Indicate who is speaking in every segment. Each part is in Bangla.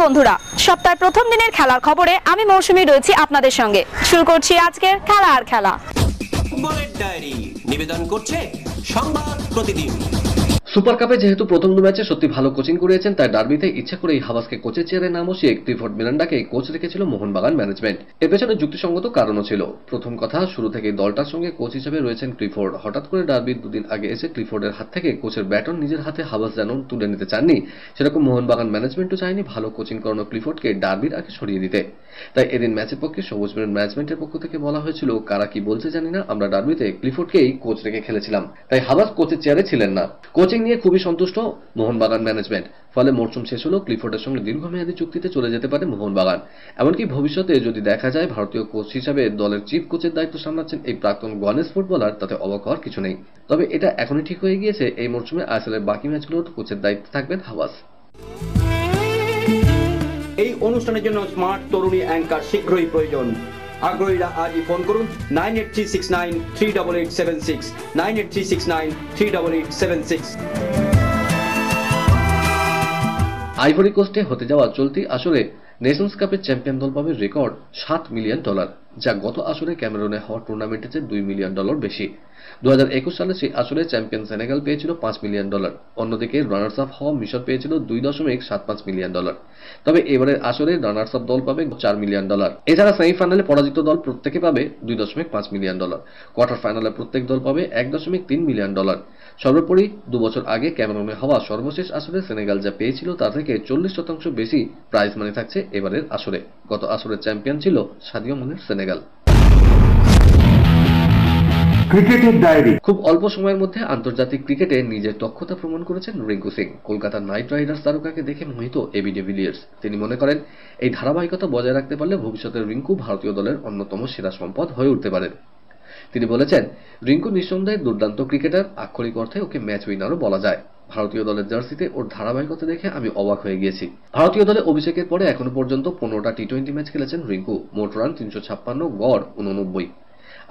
Speaker 1: বন্ধুরা, সপ্তাহের প্রথম দিনের খেলার খবরে আমি মৌসুমী রয়েছি আপনাদের সঙ্গে। শুরু করছি আজকের খেলা আর খেলা।
Speaker 2: ফুটবলের ডায়েরি নিবেদন করছে সংবাদ প্রতিদিন।
Speaker 3: সুপার কাপে যেহেতু প্রথম দু ম্যাচে সত্যি ভালো কোচিং করিয়েছেন, তাই ডার্বিতে ইচ্ছা করেই হাবাসকে কোচের চেয়ারে না বসিয়ে ক্লিফোর্ড মিরান্ডাকে কোচ রেখেছিল মোহনবাগান ম্যানেজমেন্ট। এর পেছনে যুক্তিসঙ্গত কারণও ছিল। প্রথম কথা, শুরু থেকেই দলটার সঙ্গে কোচ হিসেবে রয়েছেন ক্লিফোর্ড। হঠাৎ করে ডার্বির দুদিন আগে এসে ক্লিফোর্ডের হাত থেকে কোচের ব্যাটন নিজের হাতে হাবাস যেন তুলে নিতে চাননি, সেরকম মোহনবাগান ম্যানেজমেন্টও চায়নি ভালো কোচিং করানো ক্লিফোর্ডকে ডার্বির আগে সরিয়ে দিতে। তাই এদিন ম্যাচের পক্ষে সবুজ মেরুন ম্যানেজমেন্টের পক্ষ থেকে বলা হয়েছিল, কারা কি বলছে জানি না, আমরা ডার্বিতে ক্লিফোর্ডকেই কোচ রেখে খেলেছিলাম, তাই হাবাস কোচের চেয়ারে ছিলেন না। কোচিং নিয়ে খুবই সন্তুষ্ট মোহনবাগান ম্যানেজমেন্ট। ফলে মরশুম শেষ হলো ক্লিফোর্ডের সঙ্গে দীর্ঘমেয়াদী চুক্তিতে চলে যেতে পারে মোহনবাগান। এমনকি ভবিষ্যতে যদি দেখা যায় ভারতীয় কোচ হিসাবে দলের চিফ কোচের দায়িত্ব সামলাচ্ছেন এই প্রাক্তন গণেশ ফুটবলার, তাতে অবাক হওয়ার কিছু নেই। তবে এটা এখনই ঠিক হয়ে গিয়েছে, এই মরশুমে আইএসএলের বাকি ম্যাচগুলোর কোচের দায়িত্বে থাকবেন হাবাস।
Speaker 4: এই অনুষ্ঠানের জন্য স্মার্ট তরুণী অ্যাঙ্কার শীঘ্রই প্রয়োজন। আগ্রহীরা আজই ফোন করুন 9836938876 9836938876।
Speaker 3: আইভরি কোস্টে হতে যাওয়া চলতি আসরে নেশনস কাপের চ্যাম্পিয়ন দল পাবে রেকর্ড $7 মিলিয়ন, যা গত আসরে ক্যামেরুনে হওয়া টুর্নামেন্টের চেয়ে $2 মিলিয়ন বেশি। 2021 সালে সেই আসরে চ্যাম্পিয়ন সেনেগাল পেয়েছিল $5 মিলিয়ন। অন্যদিকে রানার্স আপ হওয়া মিশর পেয়েছিল $2.75 মিলিয়ন। তবে এবারের আসরে রানার্স আপ দল পাবে $4 মিলিয়ন। এছাড়া সেমিফাইনালে পরাজিত দল প্রত্যেকে পাবে $2.5 মিলিয়ন। কোয়ার্টার ফাইনালে প্রত্যেক দল পাবে $1.3 মিলিয়ন। সর্বোপরি 2 বছর আগে ক্যামেরুনে হওয়া সর্বশেষ আসরে সেনেগাল যা পেয়েছিল তার থেকে 40% বেশি প্রাইজ মানি থাকছে এবারের আসরে। গত আসরের চ্যাম্পিয়ন ছিল সাদিও মানের সেনেগাল।
Speaker 5: ক্রিকেটের ডায়েরি।
Speaker 3: খুব অল্প সময়ের মধ্যে আন্তর্জাতিক ক্রিকেটে নিজের দক্ষতা প্রমাণ করেছেন রিঙ্কু সিং। কলকাতা নাইট রাইডার্স তারকাকে দেখে মোহিত এবি ডিভিলিয়ার্স। তিনি মনে করেন, এই ধারাবাহিকতা বজায় রাখতে পারলে ভবিষ্যতের রিঙ্কু ভারতীয় দলের অন্যতম সেরা সম্পদ হয়ে উঠতে পারেন। তিনি বলেছেন, রিঙ্কু নিঃসন্দেহে দুর্দান্ত ক্রিকেটার, আক্ষরিক অর্থে ওকে ম্যাচ উইনারও বলা যায়। ভারতীয় দলের জার্সিতে ওর ধারাবাহিকতা দেখে আমি অবাক হয়ে গিয়েছি। ভারতীয় দলে অভিষেকের পরে এখনো পর্যন্ত 15টা টি20 ম্যাচ খেলেছেন রিঙ্কু। মোট রান 356, গড় 89।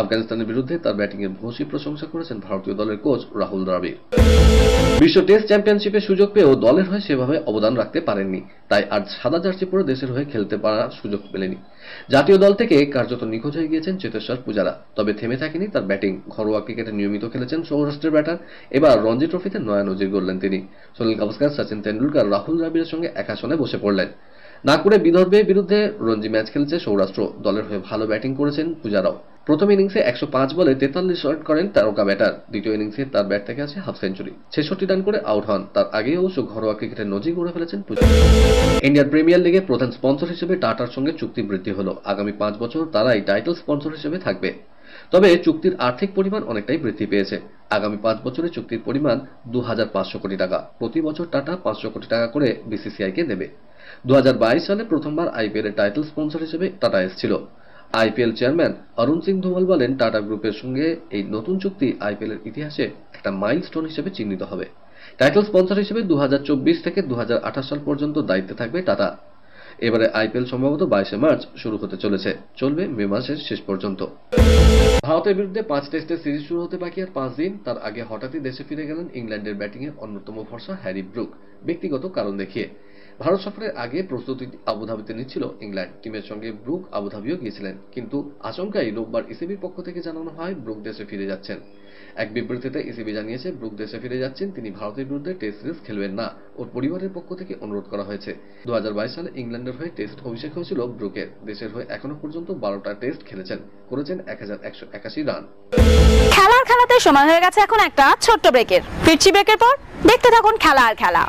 Speaker 3: আফগানিস্তানের বিরুদ্ধে তার ব্যাটিংয়ের ভূয়সী প্রশংসা করেছেন ভারতীয় দলের কোচ রাহুল দ্রাবিড়। বিশ্ব টেস্ট চ্যাম্পিয়নশিপে সুযোগ পেয়েও দলের হয়ে সেভাবে অবদান রাখতে পারেননি, তাই আর সাদা জার্সি পরে দেশের হয়ে খেলতে পারার সুযোগ পেলেনি। জাতীয় দল থেকে কার্যত নিখোঁজ হয়ে গিয়েছেন চেতেশ্বর পূজারা। তবে থেমে থাকেনি তার ব্যাটিং। ঘরোয়া ক্রিকেটে নিয়মিত খেলেছেন সৌরাষ্ট্রের ব্যাটার। এবার রঞ্জি ট্রফিতে নয়া নজির গড়লেন তিনি। সুনীল গাভাস্কার, সচিন তেন্ডুলকর, রাহুল দ্রাবিড়ের সঙ্গে এক আসনে বসে পড়লেন। নাগপুরে বিদর্ভের বিরুদ্ধে রঞ্জি ম্যাচ খেলছে সৌরাষ্ট্র। দলের হয়ে ভালো ব্যাটিং করেছেন পূজারাও। প্রথম ইনিংসে 105 বলে 43 রান করেন তারকা ব্যাটার। দ্বিতীয় ইনিংসে তার ব্যাট থেকে আছে হাফ সেঞ্চুরি, 66 রান করে আউট হন। তার আগেই অবশ্য ঘরোয়া ক্রিকেটের নজির গড়ে ফেলেছেন পূজারা। ইন্ডিয়ান প্রিমিয়ার লিগের প্রধান স্পন্সর হিসেবে টাটার সঙ্গে চুক্তি বৃদ্ধি হলো। আগামী 5 বছর তারাই টাইটেল স্পন্সর হিসেবে থাকবে। তবে চুক্তির আর্থিক পরিমাণ অনেকটাই বৃদ্ধি পেয়েছে। আগামী 5 বছরে চুক্তির পরিমাণ 2500 কোটি টাকা। প্রতি বছর টাটা 500 কোটি টাকা করে বিসিসিআইকে দেবে। 2022 সালে প্রথমবার আইপিএল এর টাইটেল স্পন্সর হিসেবে টাটা এসেছিল। আইপিএল চেয়ারম্যান অরুণ সিং ধুমাল বলেন, টাটা গ্রুপের সঙ্গে এই নতুন চুক্তি আইপিএল এর ইতিহাসে একটা মাইলস্টোন হিসেবে চিহ্নিত হবে। টাইটেল স্পন্সর হিসেবে 2024 থেকে 2028 সাল পর্যন্ত দায়িত্বে থাকবে টাটা। এবারে আইপিএল সম্ভবত 22 মার্চ শুরু হতে চলেছে, চলবে মে মাসের শেষ পর্যন্ত। ভারতের বিরুদ্ধে 5 টেস্টের সিরিজ শুরু হতে বাকি আর 5 দিন। তার আগে হঠাৎই দেশে ফিরে গেলেন ইংল্যান্ডের ব্যাটিংয়ের অন্যতম ভরসা হ্যারি ব্রুক, ব্যক্তিগত কারণ দেখিয়ে। ভারত সফরের আগে প্রস্তুতি আবুধাবিতে নিচ্ছিল ইংল্যান্ড। টিমের সঙ্গে ব্রুক আবুধাবিও গিয়েছিলেন, কিন্তু আচমকাই রোববার ইসিবির পক্ষ থেকে জানানো হয় ব্রুক দেশে ফিরে যাচ্ছেন। এক বিবৃতিতে ইসিবি জানিয়েছে, ব্রুক দেশে ফিরে যাচ্ছেন, তিনি ভারতের বিরুদ্ধে টেস্ট সিরিজ খেলবেন না। ওর পরিবারের পক্ষ থেকে অনুরোধ করা হয়েছে। 2022 সালে ইংল্যান্ডের হয়ে টেস্ট অভিষেক হয়েছিল ব্রুকের। দেশের হয়ে এখনো পর্যন্ত 12টা টেস্ট খেলেছেন, করেছেন 1181 রান।
Speaker 1: খেলাতে সময় হয়ে গেছে এখন একটা ছোট্ট ব্রেকের। ফিরছি ব্রেকের পর, দেখতে থাকুন খেলা আর খেলা।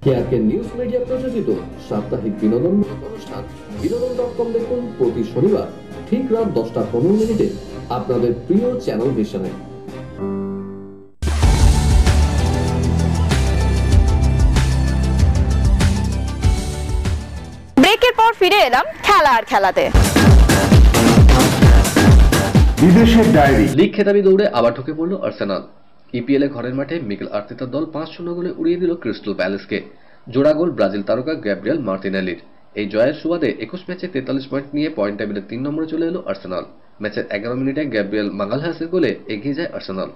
Speaker 3: কেআরকে নিউজ মিডিয়া প্রযোজিত সাপ্তাহিক বিনোদন অনুষ্ঠান বিনোদন.com দেখুন প্রতি শনিবার ঠিক রাত 10:15 আপনাদের প্রিয় চ্যানেল ভিশনে।
Speaker 1: ব্রেকের পর ফিরে এলাম খেলা আর খেলাতে।
Speaker 5: বিদেশের ডায়েরি।
Speaker 3: লিগ খেতাবি দৌড়ে আবার ঢুকে পড়ল আর্সেনাল। ইপিএল এ ঘরের মাঠে মিকেল আর্তেতার দল 5-0 গোলে উড়িয়ে দিল ক্রিস্টাল প্যালেসকে। জোড়া গোল ব্রাজিল তারকা গ্যাব্রিয়েল মার্টিনেলির। এই জয়ের সুবাদে 21 ম্যাচে 43 পয়েন্ট নিয়ে পয়েন্ট টেবিলে 3 নম্বরে চলে এলো আর্সেনাল। ম্যাচের 11 মিনিটে গ্যাব্রিয়েল মাগালহাসের গোলে এগিয়ে যায় আর্সেনাল।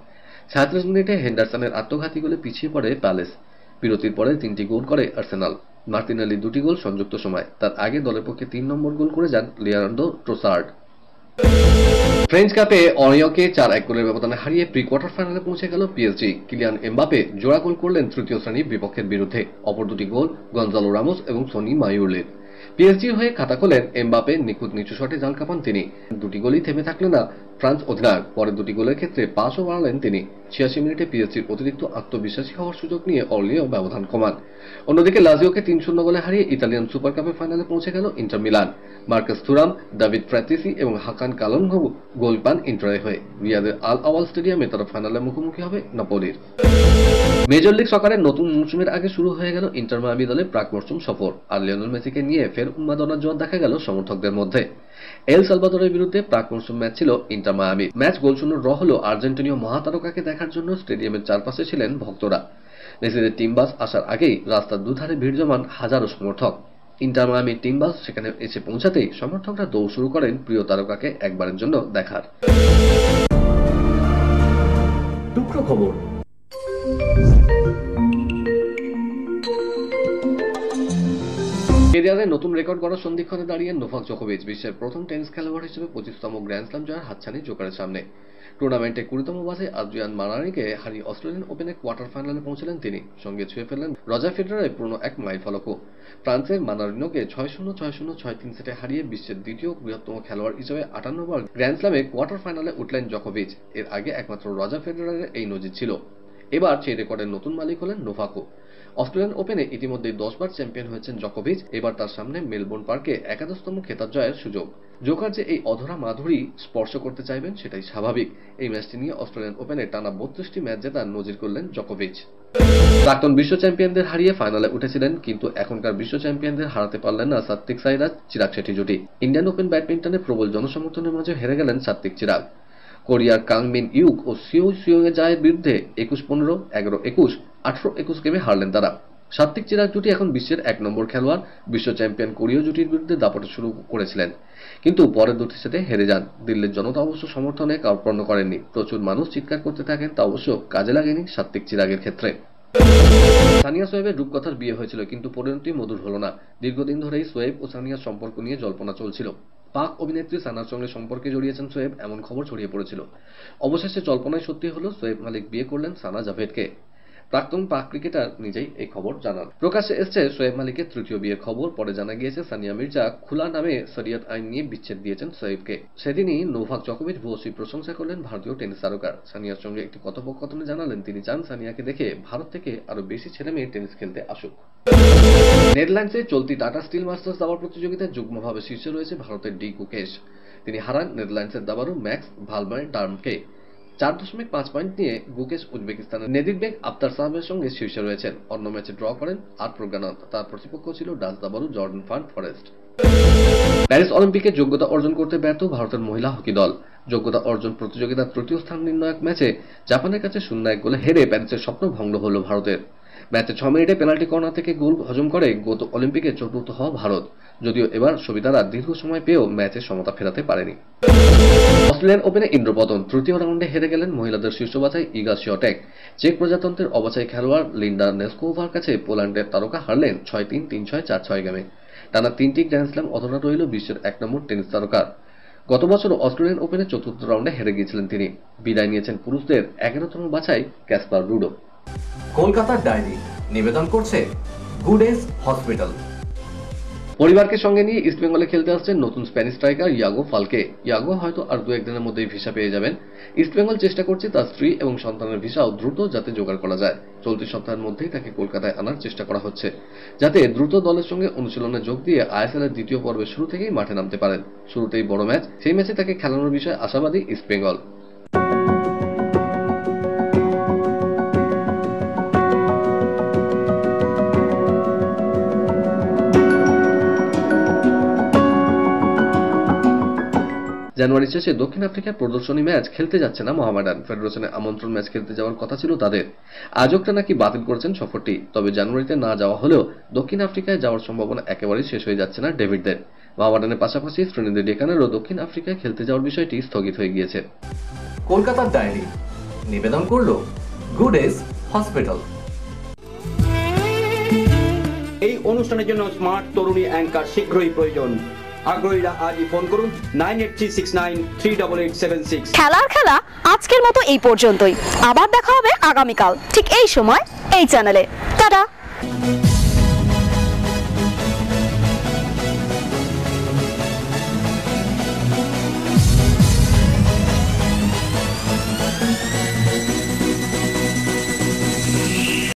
Speaker 3: 37 মিনিটে হেন্ডারসনের আত্মঘাতী গোলে পিছিয়ে পড়ে প্যালেস। বিরতির পরে 3টি গোল করে আর্সেনাল। মার্টিনেলি 2টি গোল সংযুক্ত সময়। তার আগে দলের পক্ষে 3 নম্বর গোল করে যান লিয়ান্ড্রো ট্রোসার্ড। ফ্রেঞ্চ কাপে অরিয়কে 4-1 গোলের ব্যবধানে হারিয়ে প্রি কোয়ার্টার ফাইনালে পৌঁছে গেল পিএসজি। কিলিয়ান এমবাপে জোড়া গোল করলেন তৃতীয় শ্রেণীর বিপক্ষের বিরুদ্ধে। অপর দুটি গোল গঞ্জালো রামোস এবং সনি মাইউলের। পিএসজি হয়ে খাতা খোলেন এমবাপে, নিখুঁত নিচু শটে জাল কাপান তিনি। দুটি গোলই থেমে থাকলেন না ফ্রান্স অধিনায়ক, পরের দুটি গোলের ক্ষেত্রে পাসও বাড়ালেন তিনি। 86 মিনিটে পিএসজির অতিরিক্ত আত্মবিশ্বাসী হওয়ার সুযোগ নিয়ে অর্লিও ব্যবধান কমান। অন্যদিকে লাজিওকে 3-0 গোলে হারিয়ে ইতালিয়ান সুপার কাপের ফাইনালে পৌঁছে গেল Inter Milan. Marcus Thuram, Davide Frattesi এবং হাকান কালনঘো গোল পান ইন্টারের হয়ে। রিয়াদের আল আওয়াল স্টেডিয়ামে তারা ফাইনালে মুখোমুখি হবে নাপোলির। মেজর লিগ সকারের নতুন মৌসুমের আগে শুরু হয়ে গেল ইন্টার মায়ামি দলের প্রাক মরশুম সফর। আর লিওনেল মেসিকে নিয়ে ফের উন্মাদনার জোয়ার দেখা গেল সমর্থকদের মধ্যে। এল সালভাদোরের বিরুদ্ধে প্রাক মরশুম ম্যাচ ছিল ইন্টার মায়ামির। ম্যাচ গোলশূন্য ড্র হলো আর্জেন্টিনীয় মহাতারকাকে দেখার জন্য স্টেডিয়ামের চারপাশে ছিলেন ভক্তরা। মেসিদের টিম বাস আসার আগেই রাস্তার দুধারে ভিড় জমান হাজারো সমর্থক। ইন্টার মায়ামির টিম বাস সেখানে এসে পৌঁছাতেই সমর্থকরা দৌড় শুরু করেন প্রিয় তারকাকে একবারের জন্য দেখার।
Speaker 2: টুকরো খবর।
Speaker 3: ক্যারিয়ারে নতুন রেকর্ড গড়ার সন্ধিক্ষণে দাঁড়িয়ে নোভাক জোকোভিচ বিশ্বের প্রথম টেনিস খেলোয়াড় হিসেবে 25তম গ্র্যান্ড স্ল্যাম জয়ের হাতছানি জোকারের সামনে। টুর্নামেন্টে 20তম বাজে আদ্রিয়ান মারানিকে হারিয়ে অস্ট্রেলিয়ান ওপেনে কোয়ার্টার ফাইনালে পৌঁছলেন তিনি। সঙ্গে ছুঁয়ে ফেললেন রজার ফেডারের পুরনো এক মাইল ফলকও। ফ্রান্সের মানারিনোকে 6-0, 6-0, 6-3 সেটে হারিয়ে বিশ্বের দ্বিতীয় বৃহত্তম খেলোয়াড় হিসেবে 58 বার গ্র্যান্ড স্ল্যামে কোয়ার্টার ফাইনালে উঠলেন জোকোভিচ। এর আগে একমাত্র রজার ফেডারের এই নজির ছিল। এবার সেই রেকর্ডের নতুন মালিক হলেন নোভাকও। অস্ট্রেলিয়ান ওপেনে ইতিমধ্যেই 10 বার চ্যাম্পিয়ন হয়েছেন জোকোভিচ। এবার তার সামনে মেলবোর্ন পার্কে 11তম খেতাব জয়ের সুযোগ। জোকার যে এই অধরা মাধুরী স্পর্শ করতে চাইবেন সেটাই স্বাভাবিক। এই ম্যাচটি নিয়ে অস্ট্রেলিয়ান ওপেনে টানা 32টি ম্যাচ জেতার নজির করলেন জোকোভিচ। প্রাক্তন বিশ্ব চ্যাম্পিয়নদের হারিয়ে ফাইনালে উঠেছিলেন, কিন্তু এখনকার বিশ্ব চ্যাম্পিয়নদের হারাতে পারলেন না সাত্বিক সাইরাজ চিরাগ শেট্টি জুটি। ইন্ডিয়ান ওপেন ব্যাডমিন্টনে প্রবল জনসমর্থনের মাঝে হেরে গেলেন সাত্বিক চিরাগ। কোরিয়ার কাং মিন ইউক ও সিও সিওং জায়ের বিরুদ্ধে 21-15, 11-21, 18-21 গেমে হারলেন তারা। সাত্বিক চিরাগ জুটি এখন বিশ্বের 1 নম্বর খেলোয়াড়। বিশ্ব চ্যাম্পিয়ন কোরীয় জুটির বিরুদ্ধে দাপটে শুরু করেছিলেন, কিন্তু পরের দুটি সেটে হেরে যান। দিল্লির জনতা অবশ্য সমর্থনে কার্পণ্য করেননি। প্রচুর মানুষ চিৎকার করতে থাকেন, তা অবশ্য কাজে লাগেনি সাত্বিক চিরাগের ক্ষেত্রে। সানিয়া সোয়েবের রূপকথার বিয়ে হয়েছিল, কিন্তু পরিণতি মধুর হলো না। দীর্ঘদিন ধরেই সোয়েব ও সানিয়ার সম্পর্ক নিয়ে জল্পনা চলছিল। পাক অভিনেত্রী সানার সঙ্গে সম্পর্কে জড়িয়েছেন সোয়েব, এমন খবর ছড়িয়ে পড়েছিল। অবশেষে জল্পনায় সত্যি হলো, সোয়েব মালিক বিয়ে করলেন সানা জাভেদকে। প্রাক্তন পাক ক্রিকেটার নিজেই এই খবর জানান। প্রকাশ্যে এসেছে সোয়েব মালিকের তৃতীয় বিয়ের খবর। পরে জানা গিয়েছে সানিয়া মির্জা খুলা নামে শরিয়ত আইন নিয়ে বিচ্ছেদ দিয়েছেন সোয়েবকে। সেদিনই নোভাক জোকোভিচ ভূয়সী প্রশংসা করলেন ভারতীয় টেনিস তারকার। সানিয়ার সঙ্গে একটি কথোপকথনে জানালেন তিনি চান সানিয়াকে দেখে ভারত থেকে আরো বেশি ছেলে মেয়ে টেনিস খেলতে আসুক। নেদারল্যান্ডসে চলতি টাটা স্টিল মাস্টার্স দাবার প্রতিযোগিতায় যুগ্মভাবে শীর্ষে রয়েছে ভারতের ডি গুকেশ। তিনি হারান নেদারল্যান্ডসের দাবারু ম্যাক্স ভালমার ডার্মকে। 4.5 পয়েন্ট নিয়ে গুকেশ উজবেকিস্তানের নেদিরবেক আফতার সাহেবের সঙ্গে শীর্ষে রয়েছেন। অন্য ম্যাচে ড্র করেন আর প্রজ্ঞানন্দ। তার প্রতিপক্ষ ছিল ডাচ দাবারু জর্ডান ফান ফরেস্ট। প্যারিস অলিম্পিকে যোগ্যতা অর্জন করতে ব্যর্থ ভারতের মহিলা হকি দল। যোগ্যতা অর্জন প্রতিযোগিতার তৃতীয় স্থান নির্ণায়ক ম্যাচে জাপানের কাছে 0-1 গোলে হেরে প্যারিসের স্বপ্ন ভঙ্গ হল ভারতের। ম্যাচে 6 মিনিটে পেনাল্টি কর্নার থেকে গোল হজম করে গত অলিম্পিকে চতুর্থ হওয়া ভারত। যদিও এবার সুবিধারা দীর্ঘ সময় পেয়েও ম্যাচে সমতা ফেরাতে পারেনি। অস্ট্রেলিয়ান ওপেনে ইন্দ্রপতন তৃতীয় রাউন্ডে হেরে গেলেন মহিলাদের শীর্ষ বাছাই ইগা শিওটেক। চেক প্রজাতন্ত্রের অবাছাই খেলোয়াড় লিন্ডা নেস্কোভার কাছে পোল্যান্ডের তারকা হারলেন 6-3, 3-6, 4-6 গেমে। টানা 3টি গ্র্যান্ড স্ল্যাম অধরা রইল বিশ্বের 1 নম্বর টেনিস তারকার। গত বছর অস্ট্রেলিয়ান ওপেনে চতুর্থ রাউন্ডে হেরে গিয়েছিলেন তিনি। বিদায় নিয়েছেন পুরুষদের 11তম বাছাই ক্যাসপার রুডো।
Speaker 2: কলকাতার ডায়েরি নিবেদন করছে গুডেস হসপিটাল।
Speaker 3: পরিবারকে সঙ্গে নিয়ে ইস্টবেঙ্গলে খেলতে আসছেন নতুন স্প্যানিশ স্ট্রাইকার ইয়াগো ফালকে। ইয়াগো হয়তো আর 2-1 দিনের মধ্যেই ভিসা পেয়ে যাবেন। ইস্টবেঙ্গল চেষ্টা করছে তার স্ত্রী এবং সন্তানের ভিসাও দ্রুত যাতে জোগাড় করা যায়। চলতি সপ্তাহের মধ্যেই তাকে কলকাতায় আনার চেষ্টা করা হচ্ছে, যাতে দ্রুত দলের সঙ্গে অনুশীলনে যোগ দিয়ে আইএসএল এর দ্বিতীয় পর্বের শুরু থেকেই মাঠে নামতে পারেন। শুরুতেই বড় ম্যাচ, সেই ম্যাচে তাকে খেলানোর বিষয়ে আশাবাদী ইস্টবেঙ্গল। জানুয়ারি শেষে দক্ষিণ আফ্রিকার প্রদর্শনী ম্যাচ খেলতে যাচ্ছে না মোহামেডান। ফেডারেশনে আমন্ত্রণ ম্যাচ খেলতে যাওয়ার কথা ছিল তাদের। আয়োজকরা নাকি বাতিল করেছেন সফরটি। তবে জানুয়ারিতে না যাওয়া হলেও দক্ষিণ আফ্রিকায় যাওয়ার সম্ভাবনা একেবারেই শেষ হয়ে যাচ্ছে না ডেভিডদের। মোহামেডানের পাশাপাশি ত্রিনিদাদ ডেকানেরও দক্ষিণ আফ্রিকায় খেলতে যাওয়ার বিষয়টি স্থগিত হয়ে গিয়েছে।
Speaker 2: কলকাতার ডায়েরি নিবেদন করলো গুডেস হসপিটাল।
Speaker 4: এই অনুষ্ঠানের জন্য স্মার্ট তরুণী অ্যাঙ্কার শীঘ্রই প্রয়োজন। আগ্রহীরা আজই ফোন করুন 9836938876।
Speaker 1: খেলার খেলা আজকের মতো এই পর্যন্তই। আবার দেখা হবে আগামীকাল ঠিক এই সময় এই চ্যানেলে। টাটা।